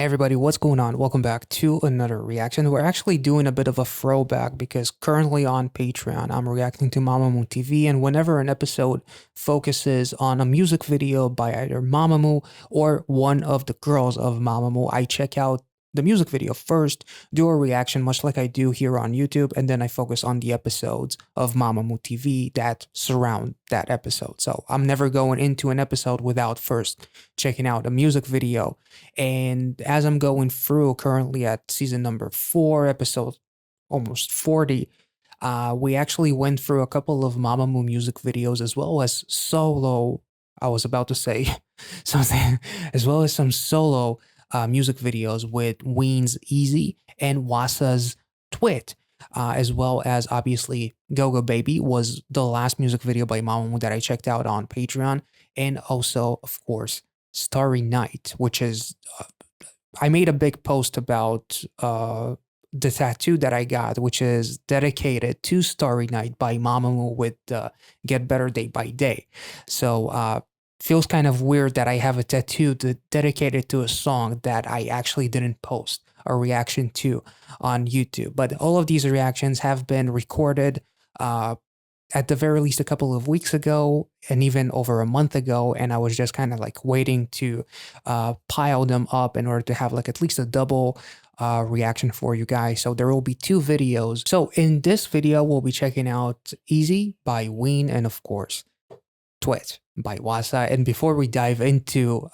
Hey everybody, what's going on? Welcome back to another reaction. We're actually doing a bit of a throwback because currently on Patreon, I'm reacting to Mamamoo TV, and whenever an episode focuses on a music video by either Mamamoo or one of the girls of Mamamoo, I check out the music video first, do a reaction much like I do here on YouTube, and then I focus on the episodes of Mamamoo TV that surround that episode. So I'm never going into an episode without first checking out a music video. And as I'm going through currently at season number 4, episode almost 40, we actually went through a couple of Mamamoo music videos as well as solo. I was about to say something, as well as some solo music videos with Wheein's Easy and Hwasa's TWIT. As well as obviously Go Go Baby was the last music video by Mamamoo that I checked out on Patreon. And also, of course, Starry Night, which is I made a big post about the tattoo that I got, which is dedicated to Starry Night by Mamamoo with Get Better Day by Day. So feels kind of weird that I have a tattoo dedicated to a song that I actually didn't post a reaction to on YouTube. But all of these reactions have been recorded at the very least a couple of weeks ago and even over a month ago, and I was just kind of like waiting to pile them up in order to have like at least a double reaction for you guys. So there will be 2 videos. So in this video, we'll be checking out Easy by Wheein and of course TWIT by Hwasa. And before we dive into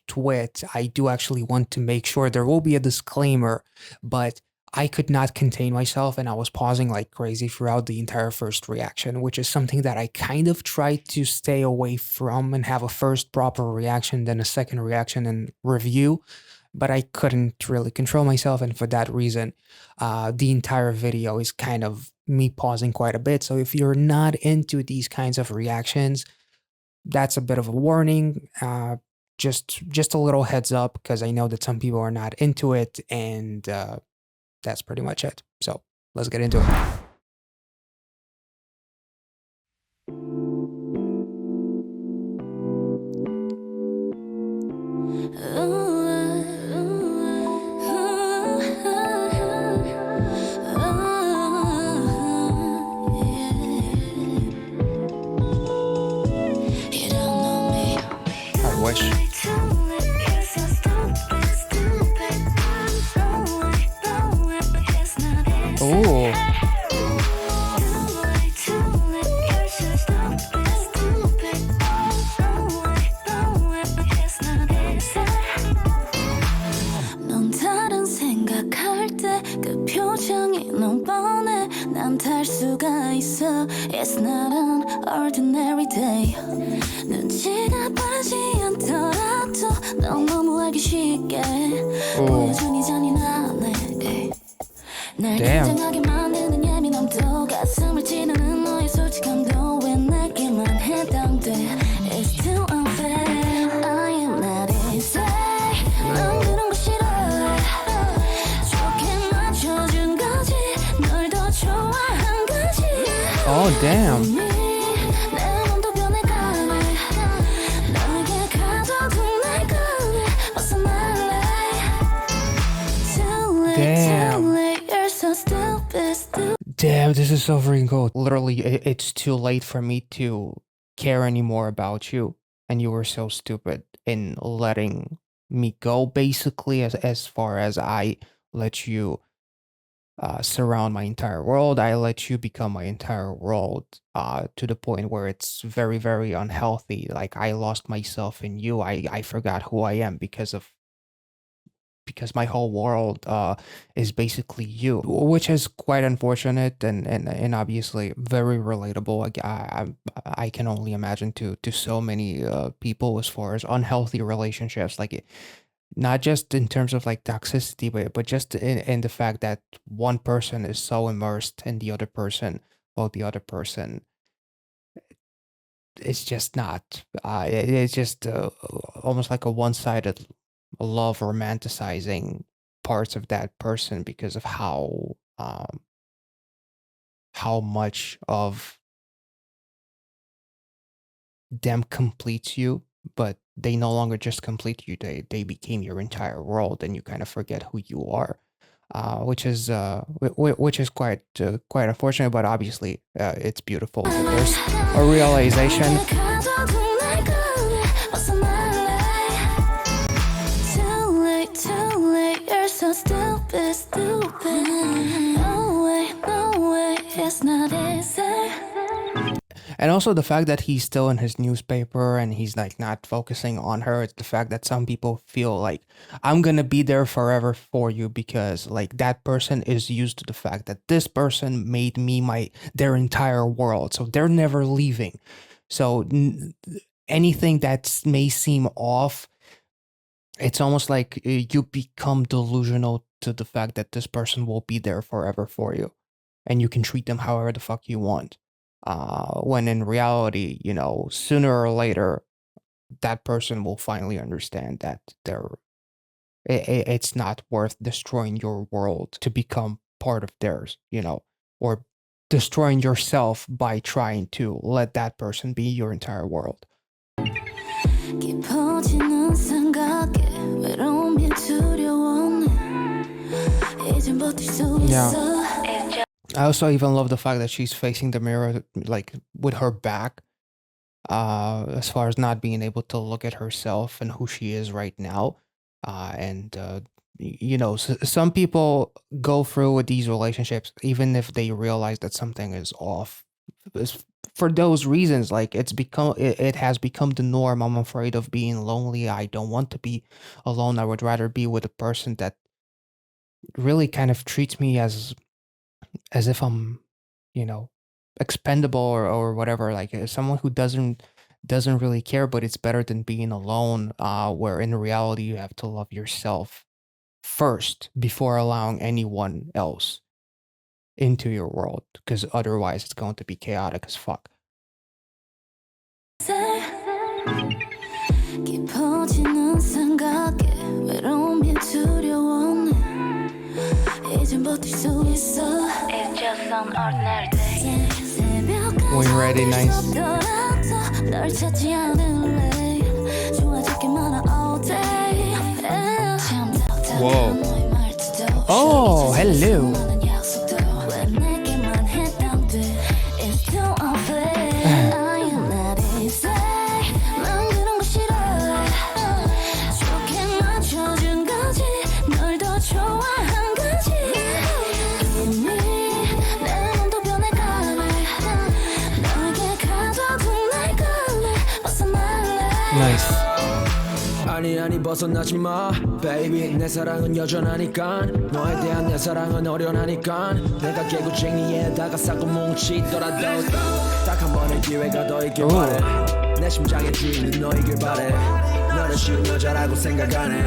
TWIT, I do actually want to make sure there will be a disclaimer, but I could not contain myself and I was pausing like crazy throughout the entire first reaction, which is something that I kind of tried to stay away from and have a first proper reaction, then a second reaction and review. But I couldn't really control myself, and for that reason, the entire video is kind of me pausing quite a bit. So if you're not into these kinds of reactions, that's a bit of a warning. Just a little heads up, because I know that some people are not into it, and that's pretty much it. So let's get into it. I wish. Ooh. 넌 다른 생각할 때 그 표정이 너무 뻔해 난 탈 수가 있어 It's not an ordinary day 눈치가 빠르지 않더라도 넌 너무 알기 쉽게 보여주니 잔인하네 날 긴장하게 만드는 예민함도 가슴을 찌르는 너의 솔직함도 왜 내게만 해당돼 It's too unfair I am not insane 난 그런 거 싫어 좋게 맞춰준 거지 널 더 좋아한 거지 Oh damn. 내 몸도 변해가네 너에게 가둬둔 날 꺼내 벗어날래 Too late, too late, you're so stupid, stupid. Damn, this is so freaking cool. Literally, it's too late for me to care anymore about you, and you were so stupid in letting me go, basically, as far as I let you surround my entire world. I let you become my entire world to the point where it's very, very unhealthy. Like, I lost myself in you. I forgot who I am because my whole world is basically you, which is quite unfortunate and obviously very relatable. Like, I can only imagine to so many people as far as unhealthy relationships, like not just in terms of like toxicity, but just in the fact that one person is so immersed in the other person, while the other person is just not. It's just almost like a one-sided love romanticizing parts of that person because of how much of them completes you but they no longer just complete you. They became your entire world, and you kind of forget who you are, which is quite unfortunate. But obviously, it's beautiful that there's a realization. And also the fact that he's still in his newspaper and he's like not focusing on her. It's the fact that some people feel like I'm gonna be there forever for you because like that person is used to the fact that this person made me their entire world, so they're never leaving. So anything that may seem off, it's almost like you become delusional to the fact that this person will be there forever for you, and you can treat them however the fuck you want. When in reality, sooner or later, that person will finally understand that it's not worth destroying your world to become part of theirs, or destroying yourself by trying to let that person be your entire world. Yeah. I also even love the fact that she's facing the mirror like with her back, as far as not being able to look at herself and who she is right now. And some people go through with these relationships even if they realize that something is off. For those reasons, like it has become the norm. I'm afraid of being lonely. I don't want to be alone. I would rather be with a person that really kind of treats me as if I'm, expendable or whatever. Like someone who doesn't really care, but it's better than being alone. Where in reality you have to love yourself first before allowing anyone else into your world, because otherwise it's going to be chaotic as fuck. When you're ready, nice. Whoa. Oh, hello. Nice. 아니 벗어나지 마 baby 내 사랑은 여전하니까 너에 대한 내 사랑은 어련하니까 내가 개구쟁이에다가 싸고 뭉치더라도 딱 한 번의 기회가 더 있길 바래 내 심장의 주인은 너이길 바래 너는 쉬운 여자라고 생각 안 해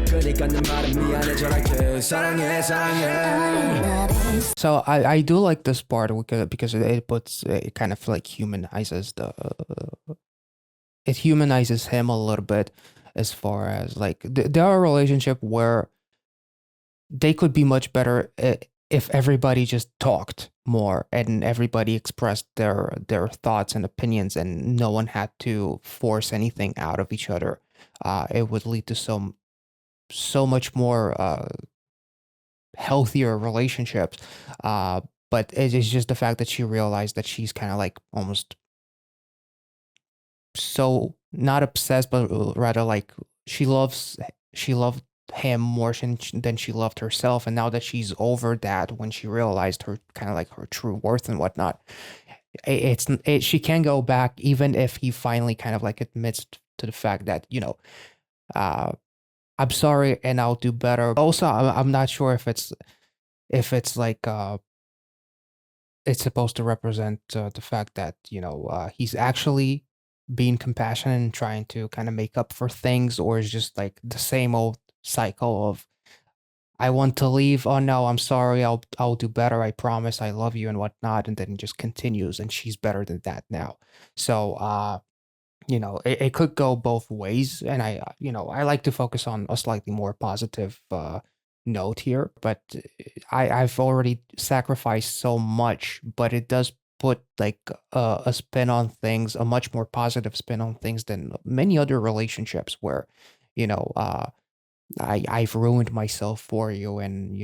그러니까 내 말은 미안해 전할게 사랑해 So I do like this part because it kind of like it humanizes him a little bit, as far as like there are a relationship where they could be much better if everybody just talked more and everybody expressed their thoughts and opinions and no one had to force anything out of each other. It would lead to so much more healthier relationships. But it is just the fact that she realized that she's kind of like almost so not obsessed, but rather like she loved him more than she loved herself. And now that she's over that, when she realized her kind of like her true worth and whatnot, she can go back, even if he finally kind of like admits to the fact that, I'm sorry and I'll do better. Also, I'm not sure if it's like it's supposed to represent the fact that he's actually being compassionate and trying to kind of make up for things, or is just like the same old cycle of I want to leave, oh no, I'm sorry, I'll do better, I promise, I love you and whatnot, and then it just continues, and she's better than that now. So it could go both ways, and I like to focus on a slightly more positive note here, but I've already sacrificed so much, but it does put like a spin on things, a much more positive spin on things than many other relationships where, you know, I've ruined myself for you, and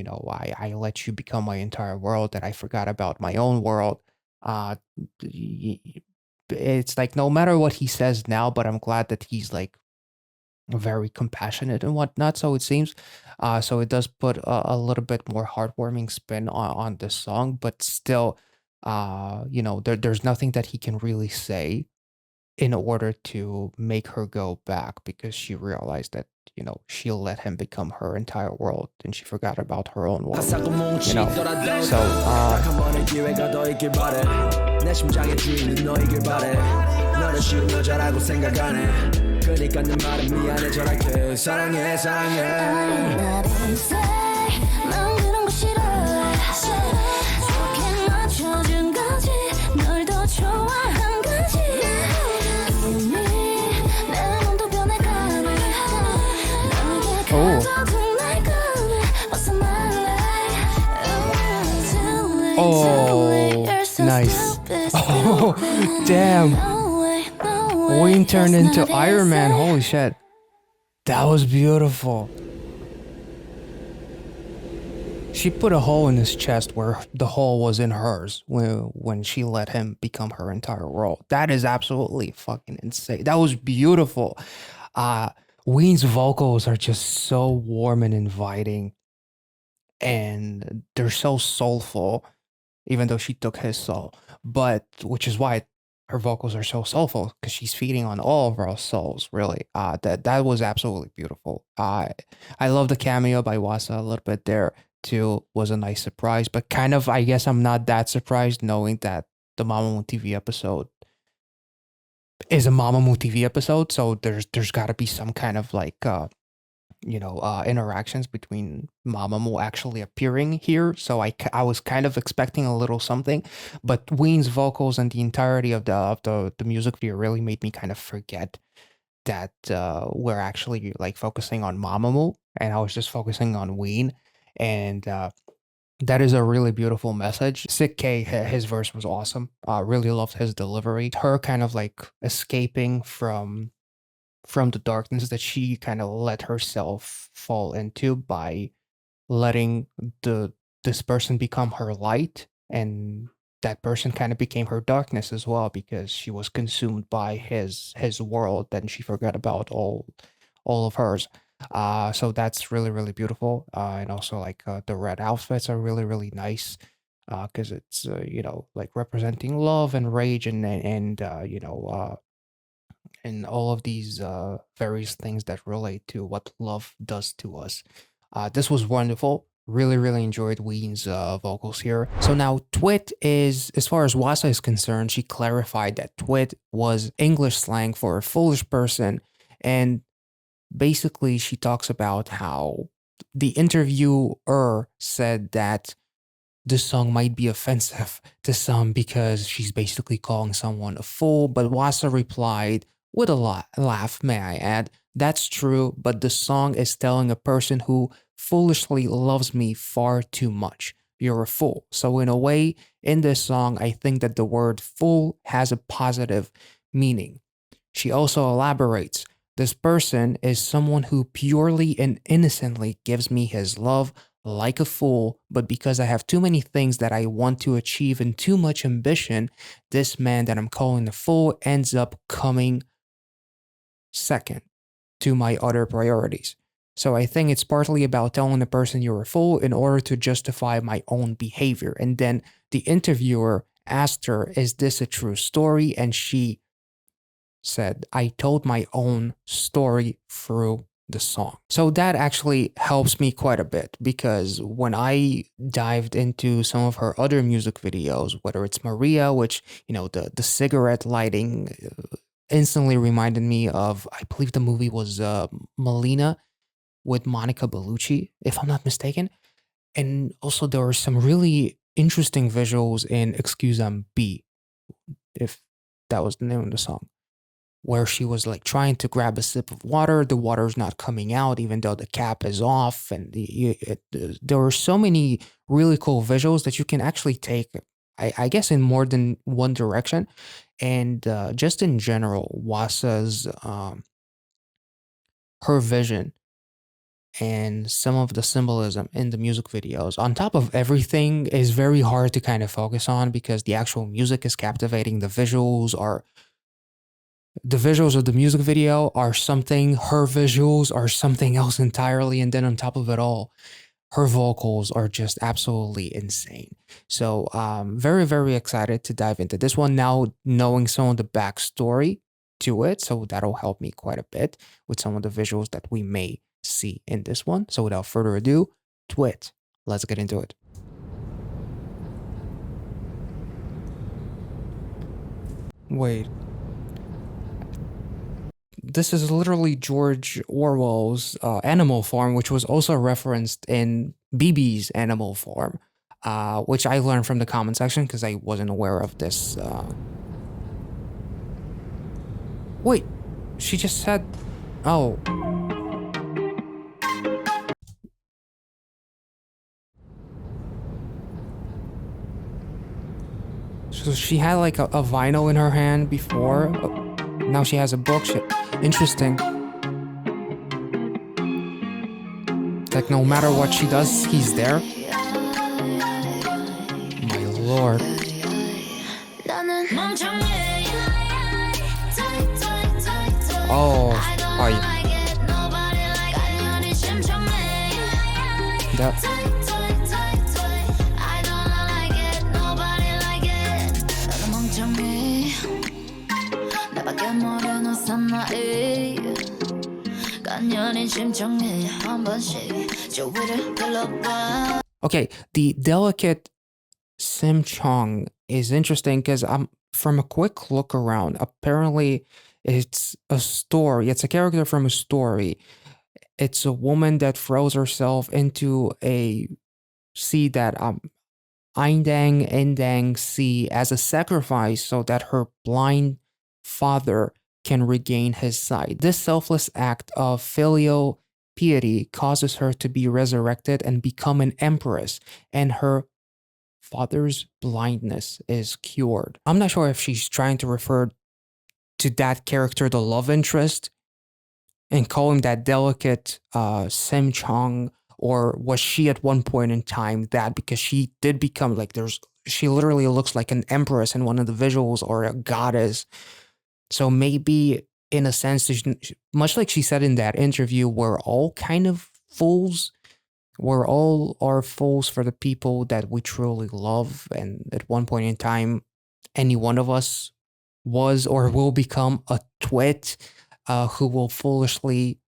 I let you become my entire world, that I forgot about my own world. Uh, y- y- it's like no matter what he says now, but I'm glad that he's like very compassionate and whatnot. So it seems, so it does put a little bit more heartwarming spin on this song, but still, there's nothing that he can really say in order to make her go back, because she realized that she let him become her entire world and she forgot about her own world. So 한 번의 기회가 더 있길 바래 내 심장의 주인은 너이길 바래 너는 쉬운 여자라고 생각 안 해 그니까 내 말은 미안해 전할게 사랑해 사랑해 나를 say 난 그런 거 싫어 좋게 맞춰준 거지 널 더 좋아한 거지 이미 내 몸도 변해가네 너에게 가둬둔 날 꺼내 벗어날래 Oh, nice. Oh, damn. Wheein turned into Iron Man. Holy shit. That was beautiful. She put a hole in his chest where the hole was in hers when she let him become her entire world. That is absolutely fucking insane. That was beautiful. Wheein's vocals are just so warm and inviting, and they're so soulful, even though she took his soul. But which is why her vocals are so soulful, because she's feeding on all of our souls, really. That was absolutely beautiful. I love the cameo by Hwasa a little bit there too. Was a nice surprise, but kind of, I guess I'm not that surprised knowing that the Mamamoo TV episode is a Mamamoo TV episode, so there's got to be some kind of like interactions between Mamamoo actually appearing here. So I was kind of expecting a little something, but Wheein's vocals and the entirety of the music video really made me kind of forget that we're actually like focusing on Mamamoo, and I was just focusing on Wheein, and that is a really beautiful message. Sik-K, his verse was awesome. Really loved his delivery. Her kind of like escaping from the darkness that she kind of let herself fall into by letting this person become her light, and that person kind of became her darkness as well, because she was consumed by his world and she forgot about all of hers. So that's really really beautiful, and also like the red outfits are really really nice, because it's like representing love and rage and all of these various things that relate to what love does to us. This was wonderful. Really, really enjoyed Wheein's vocals here. So now TWIT is, as far as Hwasa is concerned, she clarified that TWIT was English slang for a foolish person. And basically she talks about how the interviewer said that this song might be offensive to some because she's basically calling someone a fool, but Hwasa replied with a laugh, may I add, "That's true, but the song is telling a person who foolishly loves me far too much. You're a fool." So in a way, in this song, I think that the word fool has a positive meaning. She also elaborates, "This person is someone who purely and innocently gives me his love like a fool, but because I have too many things that I want to achieve and too much ambition, this man that I'm calling a fool ends up coming second to my other priorities." So I think it's partly about telling the person you're a fool in order to justify my own behavior. And then the interviewer asked her, "Is this a true story?" And she said, "I told my own story through the song." So that actually helps me quite a bit, because when I dived into some of her other music videos, whether it's Maria, which, the cigarette lighting instantly reminded me of, I believe the movie was Melina with Monica Bellucci, if I'm not mistaken. And also there were some really interesting visuals in Excuse I'm B, if that was the name of the song, where she was like trying to grab a sip of water. The water's not coming out, even though the cap is off. And there were so many really cool visuals that you can actually take I guess in more than one direction. And just in general, Hwasa's her vision and some of the symbolism in the music videos, on top of everything, is very hard to kind of focus on because the actual music is captivating. The visuals of the music video are something, her visuals are something else entirely, and then on top of it all, her vocals are just absolutely insane. So very, very excited to dive into this one now, knowing some of the backstory to it. So that'll help me quite a bit with some of the visuals that we may see in this one. So without further ado, TWIT. Let's get into it. Wait. This is literally George Orwell's Animal Farm, which was also referenced in BB's Animal Farm, which I learned from the comment section because I wasn't aware of this. Wait, she just said, oh. So she had like a vinyl in her hand before. Now she has a book. Interesting. Like no matter what she does, he's there. My lord. Oh, that. Okay, the delicate Simchong is interesting because from a quick look around, apparently it's a story. It's a character from a story. It's a woman that throws herself into a sea that Eindang Endang Sea as a sacrifice so that her blind father can regain his sight. This selfless act of filial piety causes her to be resurrected and become an empress, and her father's blindness is cured. I'm not sure if she's trying to refer to that character, the love interest, and call him that delicate Sim Chong, or was she at one point in time that, because she did become like she literally looks like an empress in one of the visuals, or a goddess. So maybe in a sense, much like she said in that interview, we're all kind of fools. We're all are fools for the people that we truly love. And at one point in time, any one of us was or will become a twit who will foolishly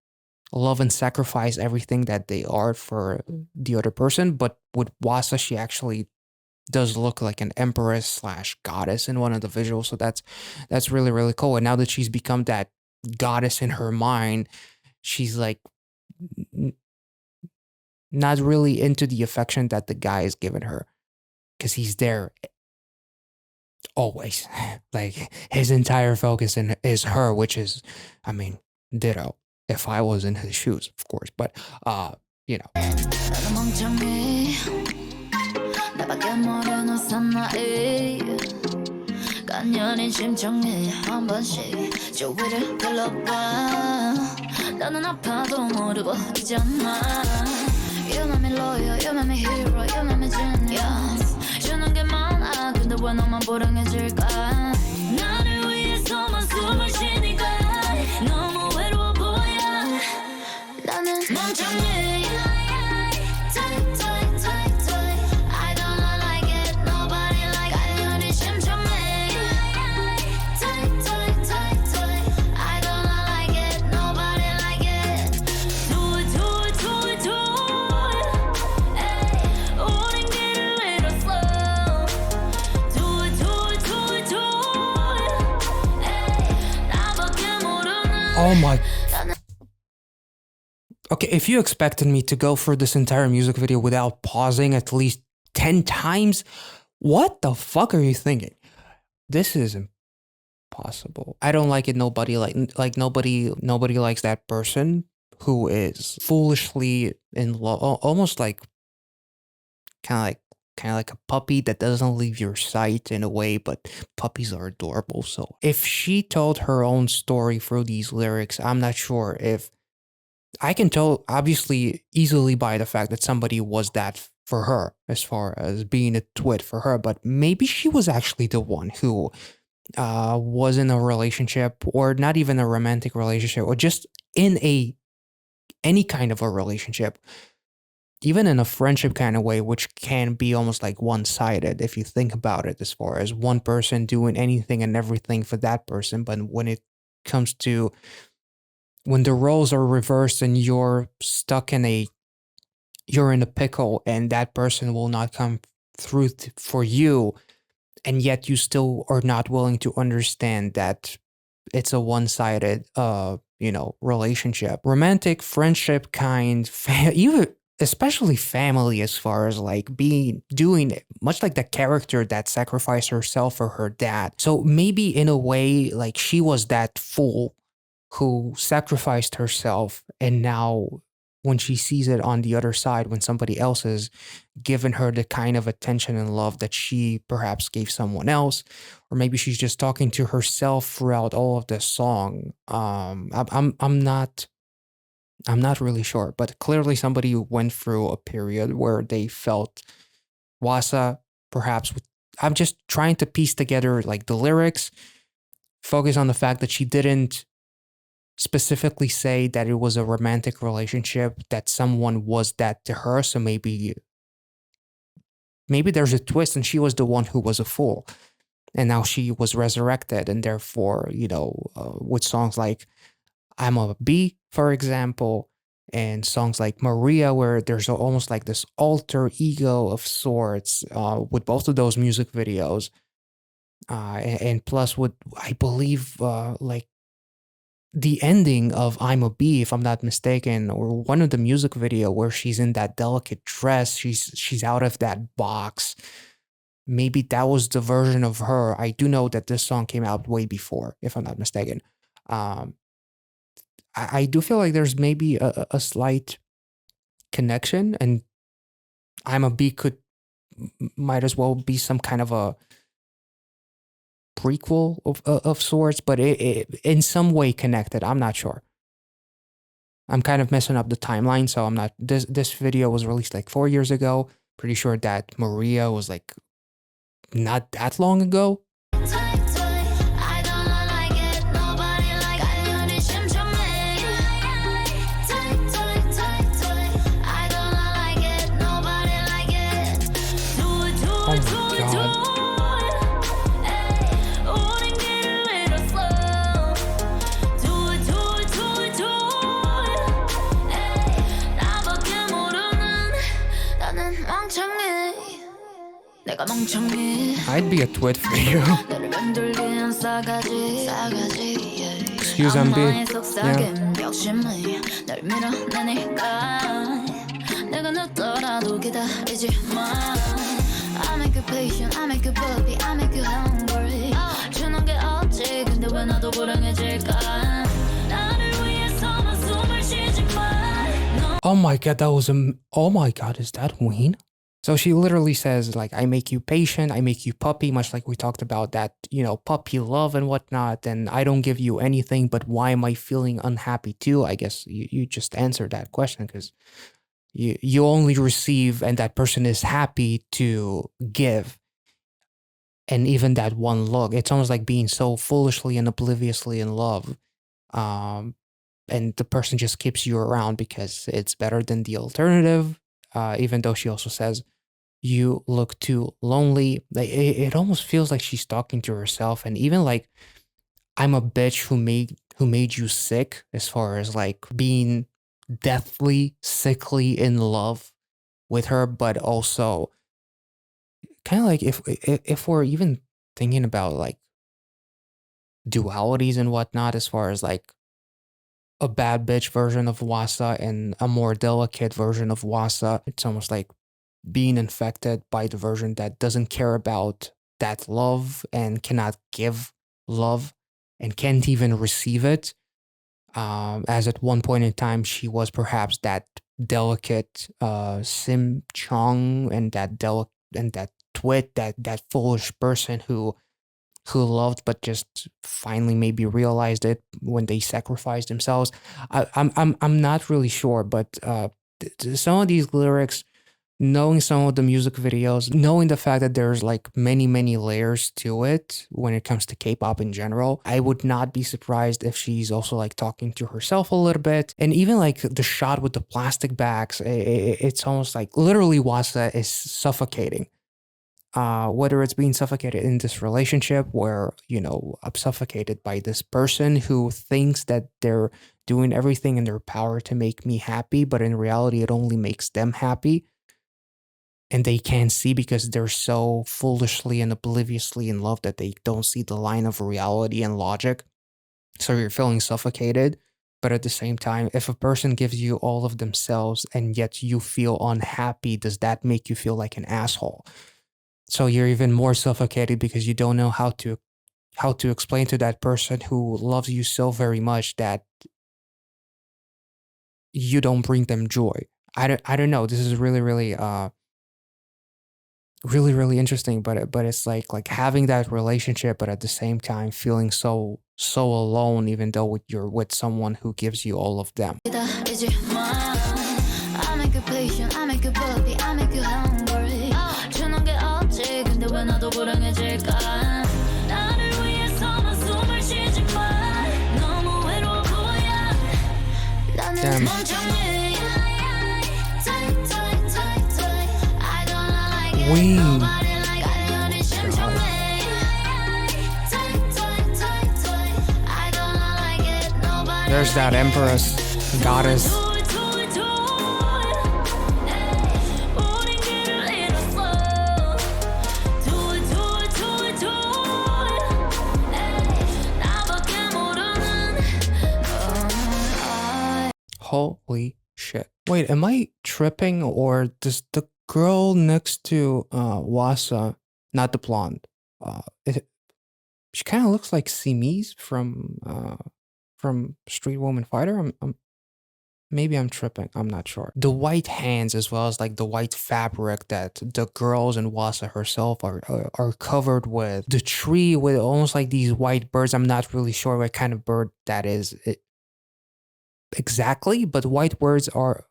love and sacrifice everything that they are for the other person. But with Hwasa, she actually does look like an empress slash goddess in one of the visuals. So that's really, really cool. And now that she's become that goddess in her mind, she's like not really into the affection that the guy is giving her, because he's there always. Like his entire focus is her, which is, I mean, ditto if I was in his shoes, of course. But you know. You make me loyal, you make me hero, you make me genius. 주는 게 많아, 근데 왜 너만 불행해질까? 나를 위해서만 숨을 쉬니까 너무 외로워 보여. 나는 멍청해. I don't like it, nobody like it. 간연히 심청해. I don't like it, nobody like it. Do it, do it, do it, do it. 우린 길을 잃었어. Do it, do it, do it, do it. 나밖에 모르는. Oh my. Okay, if you expected me to go through this entire music video without pausing at least 10 times, what the fuck are you thinking? This is impossible. I don't like it. Nobody nobody likes that person who is foolishly in love, almost like kind kind of like a puppy that doesn't leave your sight in a way, but puppies are adorable. So if she told her own story through these lyrics, I'm not sure if I can tell, obviously, easily by the fact that somebody was that for her, as far as being a twit for her, but maybe she was actually the one who was in a relationship, or not even a romantic relationship, or just in any kind of a relationship, even in a friendship kind of way, which can be almost like one-sided if you think about it, as far as one person doing anything and everything for that person. But when it comes to when the roles are reversed and you're in a pickle and that person will not come through for you, and yet you still are not willing to understand that it's a one-sided relationship, romantic, friendship kind, even especially family, as far as like doing it, much like the character that sacrificed herself for her dad. So maybe in a way, like, she was that fool who sacrificed herself, and now when she sees it on the other side, when somebody else has given her the kind of attention and love that she perhaps gave someone else, or maybe she's just talking to herself throughout all of this song. I'm not really sure, but clearly somebody who went through a period where they felt Hwasa, perhaps. I'm just trying to piece together like the lyrics, focus on the fact that she didn't specifically say that it was a romantic relationship, that someone was that to her. So maybe there's a twist and she was the one who was a fool. And now she was resurrected. And therefore, with songs like I'm a Bee, for example, and songs like Maria, where there's almost like this alter ego of sorts with both of those music videos. And plus, with, I believe, like, the ending of I'm a Bee, if I'm not mistaken, or one of the music video where she's in that delicate dress, she's out of that box. Maybe that was the version of her. I do know that this song came out way before, if I'm not mistaken. I do feel like there's maybe a slight connection, and I'm a Bee might as well be some kind of a prequel of sorts, but it in some way connected. I'm not sure. I'm kind of messing up the timeline, so I'm not. This video was released like 4 years ago. Pretty sure that Maria was like not that long ago. Oh my god. I'd be a twit for you. Excuse MB. I make you patient, I make you puppy, I make you hungry. 주는 게 없지, 근데 왜 나도 불행해질까? 나를 위해서만 숨을 쉬지 마. Oh my god, oh my god, is that Wheein? So she literally says, like, I make you patient, I make you puppy, much like we talked about that, puppy love and whatnot, and I don't give you anything, but why am I feeling unhappy too? I guess you just answered that question, because you only receive, and that person is happy to give. And even that one look, it's almost like being so foolishly and obliviously in love. And the person just keeps you around because it's better than the alternative. Even though she also says, you look too lonely. Like, it almost feels like she's talking to herself. And even like, I'm a bitch who made you sick, as far as like being deathly, sickly in love with her, but also kind of like if we're even thinking about like dualities and whatnot, as far as like a bad bitch version of Hwasa and a more delicate version of Hwasa, it's almost like being infected by the version that doesn't care about that love and cannot give love and can't even receive it. As at one point in time, she was perhaps that delicate Sim Chong and that that TWIT, that foolish person who loved but just finally maybe realized it when they sacrificed themselves. I'm not really sure, but some of these lyrics, knowing some of the music videos, knowing the fact that there's like many layers to it when it comes to K-pop in general, I would not be surprised if she's also like talking to herself a little bit. And even like the shot with the plastic bags, it's almost like literally Hwasa is suffocating. Whether it's being suffocated in this relationship where, I'm suffocated by this person who thinks that they're doing everything in their power to make me happy, but in reality, it only makes them happy. And they can't see because they're so foolishly and obliviously in love that they don't see the line of reality and logic. So you're feeling suffocated. But at the same time, if a person gives you all of themselves and yet you feel unhappy, does that make you feel like an asshole? So you're even more suffocated because you don't know how to explain to that person who loves you so very much that you don't bring them joy. I don't know. This is really really interesting, but it's like having that relationship, but at the same time feeling so alone, even though you're with someone who gives you all of them. Is it mine? I make you patient, I make you puppy, I make you hungry. 주는 게 없지, 근데 왜 나도 불행해질까? 나를 위해서만 숨을 쉬지만 너무 외로워 보여. 나는 멍청해. Wheein. There's that empress, goddess. Holy shit. Wait, am I tripping, or does the girl next to Hwasa, not the blonde, she kind of looks like Simise from Street Woman Fighter? Maybe I'm tripping. I'm not sure. The white hands, as well as like the white fabric that the girls and Hwasa herself are covered with. The tree with almost like these white birds. I'm not really sure what kind of bird that is exactly, but white birds are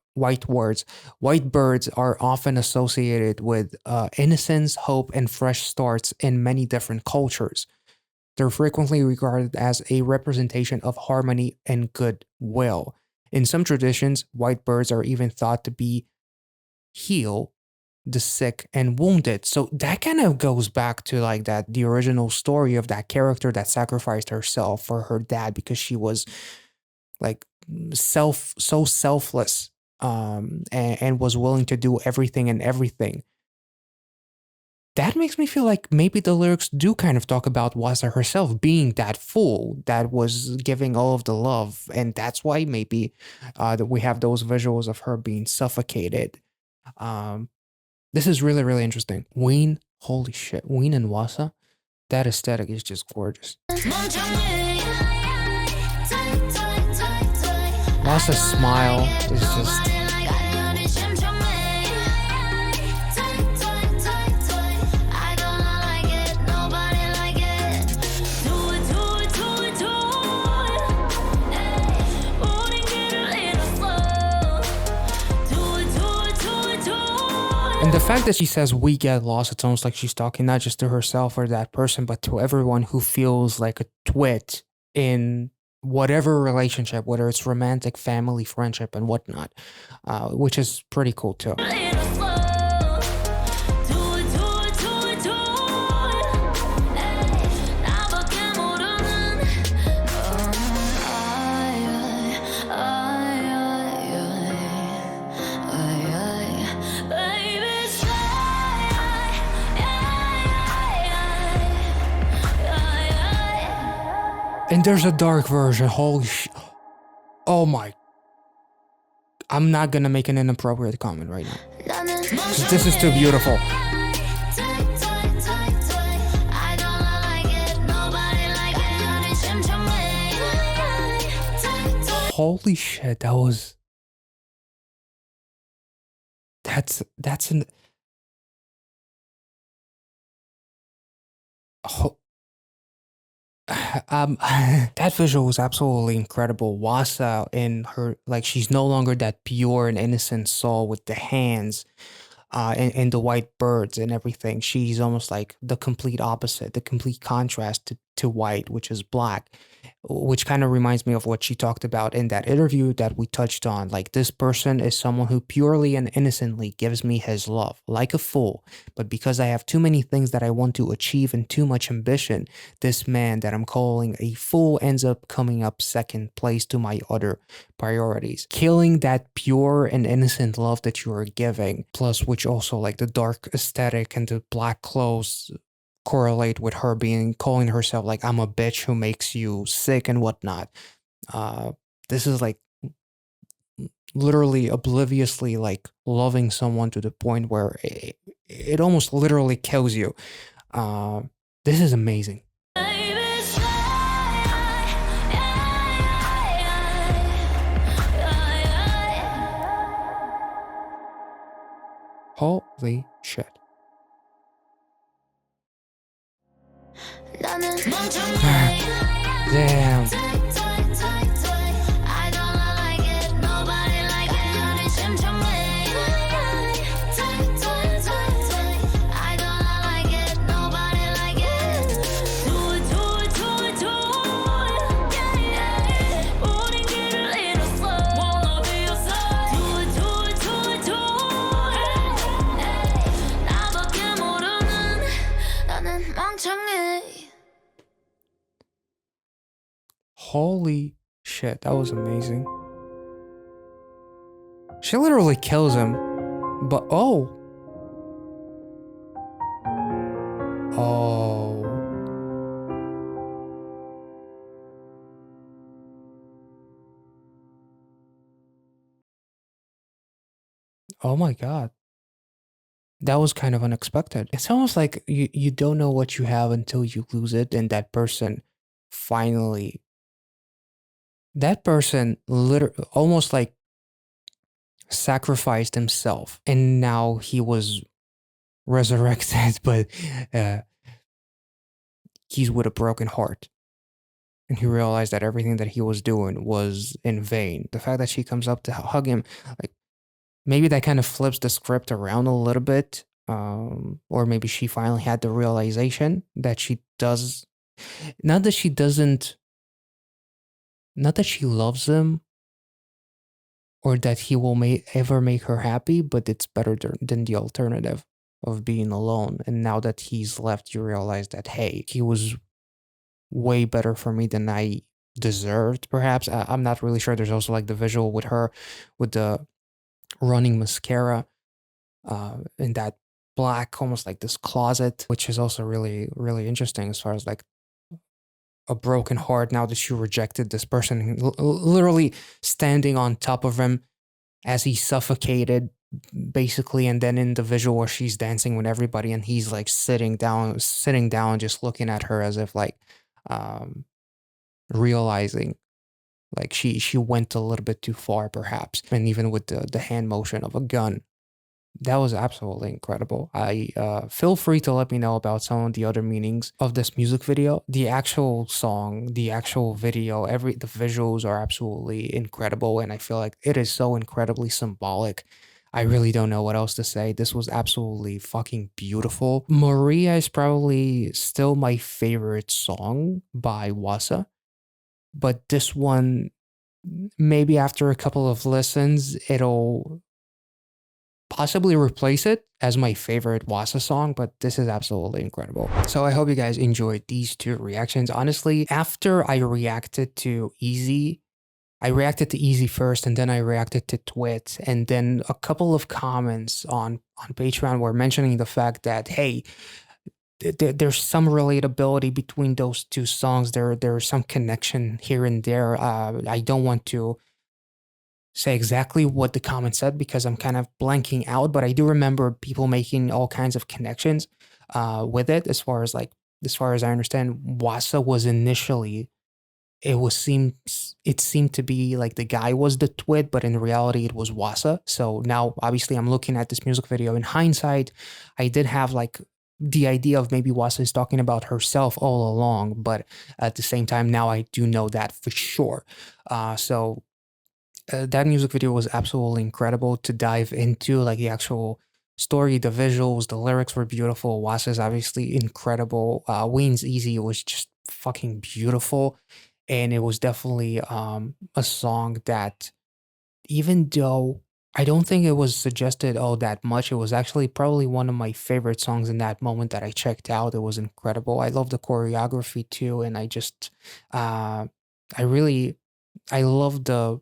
often associated with innocence, hope, and fresh starts in many different cultures. They're frequently regarded as a representation of harmony and goodwill. In some traditions, white birds are even thought to heal the sick and wounded. So that kind of goes back to like the original story of that character that sacrificed herself for her dad because she was like so selfless, and was willing to do everything and everything. That makes me feel like maybe the lyrics do kind of talk about Hwasa herself being that fool that was giving all of the love, and that's why maybe that we have those visuals of her being suffocated. This is really interesting. Wheein, holy shit, Wheein and Hwasa, that aesthetic is just gorgeous. Hwasa's smile is just... And the fact that she says we get lost, it's almost like she's talking not just to herself or that person, but to everyone who feels like a twit in whatever relationship, whether it's romantic, family, friendship, and whatnot, which is pretty cool too. And there's a dark version. Holy shit. Oh my. I'm not gonna make an inappropriate comment right now. This is too beautiful. Holy shit, that was... That's an... That visual was absolutely incredible. Wasa in her, like, she's no longer that pure and innocent soul with the hands, and the white birds and everything. She's almost like the complete opposite, the complete contrast to white, which is black, which kind of reminds me of what she talked about in that interview that we touched on. Like, this person is someone who purely and innocently gives me his love, like a fool. But because I have too many things that I want to achieve and too much ambition, this man that I'm calling a fool ends up coming up second place to my other priorities. Killing that pure and innocent love that you are giving, plus which also like the dark aesthetic and the black clothes correlate with her being calling herself like I'm a bitch who makes you sick and whatnot. Uh, this is like literally obliviously like loving someone to the point where it almost literally kills you. This is amazing. Holy shit. Damn. Holy shit, that was amazing. She literally kills him, but oh. Oh my god. That was kind of unexpected. It's almost like you don't know what you have until you lose it, and that person finally, that person literally almost like sacrificed himself, and now he was resurrected, but he's with a broken heart. And he realized that everything that he was doing was in vain. The fact that she comes up to hug him, like, maybe that kind of flips the script around a little bit. Or maybe she finally had the realization that she does, not that she doesn't, not that she loves him or that he will ever make her happy, but it's better than the alternative of being alone. And now that he's left, you realize that, hey, he was way better for me than I deserved, perhaps. I'm not really sure. There's also like the visual with her with the running mascara in that black, almost like this closet, which is also really, really interesting as far as like a broken heart now that she rejected this person, literally standing on top of him as he suffocated, basically. And then in the visual where she's dancing with everybody and he's like sitting down, just looking at her as if like realizing like she went a little bit too far, perhaps. And even with the hand motion of a gun, that was absolutely incredible. I feel free to let me know about some of the other meanings of this music video. The actual song, the actual video, the visuals are absolutely incredible, and I feel like it is so incredibly symbolic. I really don't know what else to say. This was absolutely fucking beautiful. Maria is probably still my favorite song by Hwasa, but this one, maybe after a couple of listens, it'll possibly replace it as my favorite Hwasa song, but this is absolutely incredible. So I hope you guys enjoyed these two reactions. Honestly, after I reacted to Easy first, and then I reacted to TWIT, and then a couple of comments on Patreon were mentioning the fact that, hey, there's some relatability between those two songs. There's some connection here and there. I don't want to say exactly what the comment said because I'm kind of blanking out, but I do remember people making all kinds of connections with it. As far as I understand, Hwasa was initially, it seemed to be like the guy was the TWIT, but in reality it was Hwasa. So now obviously I'm looking at this music video in hindsight. I did have like the idea of maybe Wasa is talking about herself all along, but at the same time, now I do know that for sure. So that music video was absolutely incredible to dive into, like the actual story, the visuals, the lyrics were beautiful. Wasa's obviously incredible. Wheein's Easy was just fucking beautiful, and it was definitely a song that, even though I don't think it was suggested all that much, it was actually probably one of my favorite songs in that moment that I checked out. It was incredible. I love the choreography too, and I just, uh, I really, I love the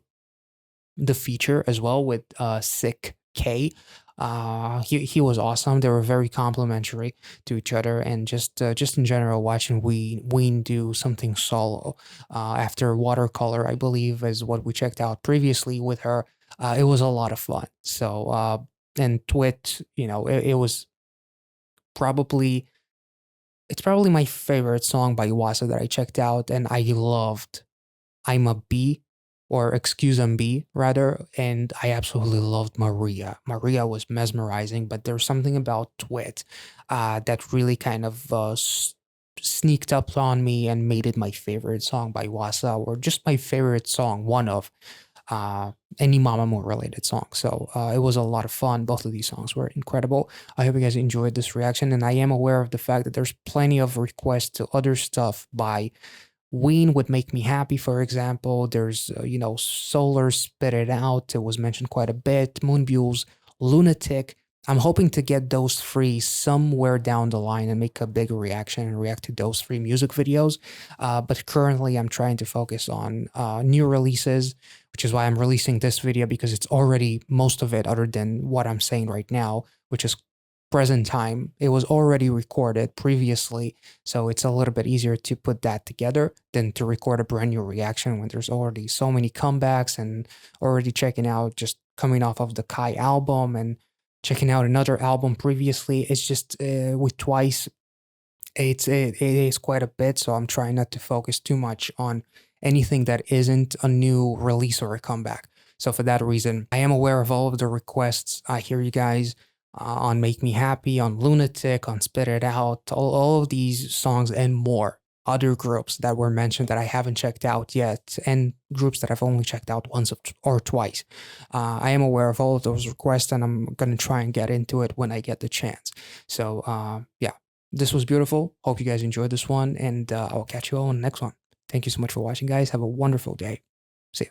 feature as well with Sik-K. He was awesome. They were very complimentary to each other, and just in general, watching Wheein do something solo after Watercolor, I believe, is what we checked out previously with her. It was a lot of fun. So and TWIT, it was probably it's probably my favorite song by Wasa that I checked out, and I loved I'm a B, or Excuse I'm B rather, and I absolutely loved Maria. Maria was mesmerizing, but there's something about Twit that really kind of sneaked up on me and made it my favorite song by Wasa, or just my favorite song, one of uh, any Mamamoo related song. So it was a lot of fun. Both of these songs were incredible. I hope you guys enjoyed this reaction, and I am aware of the fact that there's plenty of requests to other stuff by Wheein Would Make Me Happy, for example. There's, Solar Spit It Out. It was mentioned quite a bit. Moonbule's Lunatic. I'm hoping to get those three somewhere down the line and make a bigger reaction and react to those three music videos. But currently, I'm trying to focus on new releases, which is why I'm releasing this video, because it's already most of it, other than what I'm saying right now, which is present time. It was already recorded previously, so it's a little bit easier to put that together than to record a brand new reaction when there's already so many comebacks, and already checking out, just coming off of the Kai album and checking out another album previously. It's just with Twice, it is quite a bit, so I'm trying not to focus too much on anything that isn't a new release or a comeback. So for that reason, I am aware of all of the requests. I hear you guys on Make Me Happy, on Lunatic, on Spit It Out, all of these songs and more. Other groups that were mentioned that I haven't checked out yet, and groups that I've only checked out once or twice. I am aware of all of those requests, and I'm going to try and get into it when I get the chance. So, yeah, this was beautiful. Hope you guys enjoyed this one, and I'll catch you all on the next one. Thank you so much for watching, guys. Have a wonderful day. See ya.